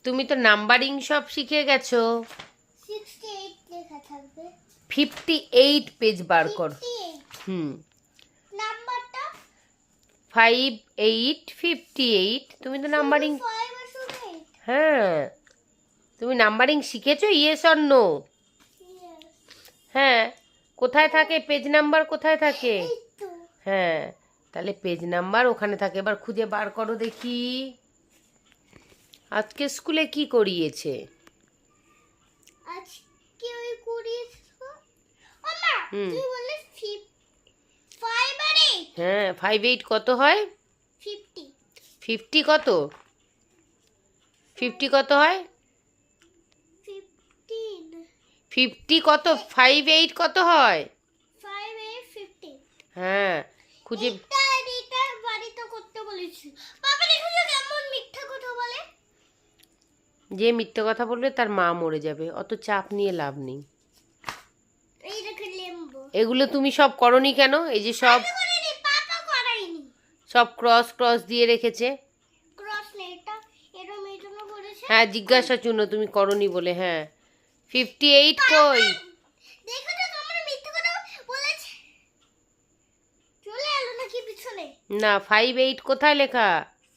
তুমি তো নাম্বারিং সব শিখে গেছো। 68 লেখা থাকবে। 58 পেজ বার কর। 58 নাম্বারটা 5858 তুমি তো নাম্বারিং, 5 আর শুধু 8। হ্যাঁ তুমি নাম্বারিং শিখেছো? Yes or no? Yes. হ্যাঁ। কোথায় থাকে পেজ নাম্বার, কোথায় থাকে? এই তো হ্যাঁ, তাহলে পেজ নাম্বার ওখানে থাকে। এবার খুঁজে বার করো দেখি আজকে স্কুলে কি করিয়েছে। আজকে ওই করিয়েছো। ওমা হুম। তুই বললে 5 আর 8 হ্যাঁ, 58 কত হয়? 50 50 কত? 50 কত হয়? 15 50 কত? 58 কত হয়? 5 8 50 হ্যাঁ, খুঁজে। এটা বাড়িতে করতে বলেছি। বাবা দেখো যে কেমন মিথ্যা কথা বলে। যে মিথ্যে কথা বলবে তার মা মরে যাবে, অত চাপ নিয়ে লাভ নেই। এই দেখো লেম্বু। এগুলো তুমি সব করনি কেন? এই যে সব আমি করিনি, পাপা করায়নি। সব ক্রস ক্রস দিয়ে রেখেছে। ক্রস লেটা এরম এই জন্য করেছে। হ্যাঁ, জিজ্ঞাসা চুনো তুমি করনি বলে। হ্যাঁ, 58 কই? দেখো তো তোমরা মিথ্যা কথা বলেছে। চলে এলো নাকি পিছনে? না, 58 কোথায় লেখা?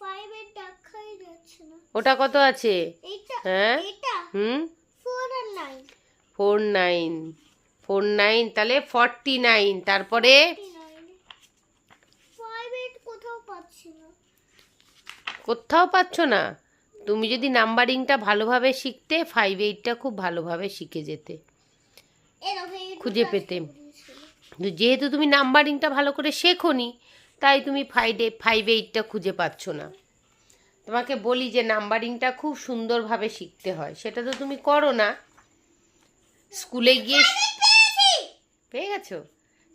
5 এর দেখাই যাচ্ছে না। ওটা কত আছে? এইটা হ্যাঁ। এটা হুম। 4 আর 9 49 49 তাহলে 49, তারপরে 5 8 কোথাও পাচ্ছি না। কোথাও পাচ্ছ না? তুমি যদি নাম্বারিংটা ভালোভাবে শিখতে 58টা খুব ভালোভাবে শিখে যেতে, এই দেখো এই খুঁজে পেতে। কিন্তু যেহেতু তুমি নাম্বারিংটা ভালো করে শেখোনি, তাই তুমি 58টা খুঁজে পাচ্ছ না। তোমাকে বলি যে নাম্বারিংটা খুব সুন্দরভাবে শিখতে হয়, সেটা তো তুমি করো না। স্কুলে গিয়ে পেয়ে গেছো?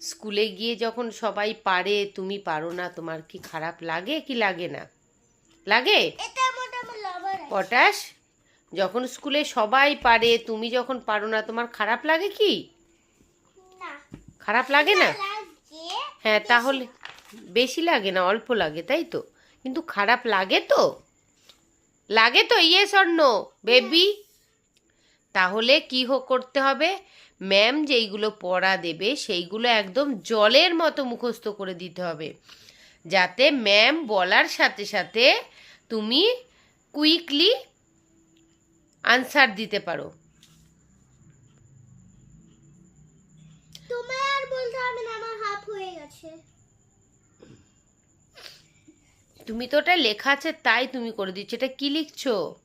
স্কুলে গিয়ে যখন সবাই পারে তুমি পারো না, তোমার কি খারাপ লাগে কি লাগে না? লাগে। এটা মোটা আমার লাভার আছে। পটাশ, যখন স্কুলে সবাই পারে তুমি যখন পারো না, তোমার খারাপ লাগে কি? না খারাপ লাগে না? লাগে। হ্যাঁ, তাহলে বেশি লাগে না, অল্প লাগে, তাই তো। কিন্তু খারাপ লাগে তো? লাগে তো? Yes or no baby? তাহলে কি করতে হবে? ম্যাম যেইগুলো পড়া দেবে সেইগুলো একদম জলের মতো মুখস্থ করে দিতে হবে, যাতে ম্যাম বলার সাথে সাথে তুমি কুইকলি আনসার দিতে পারো। তুমি আর বলতে হবে না, আমার হাফ হয়ে গেছে। তুমি তো ওটা লেখা আছে তাই তুমি করে দিচ্ছ। এটা কি লিখছো?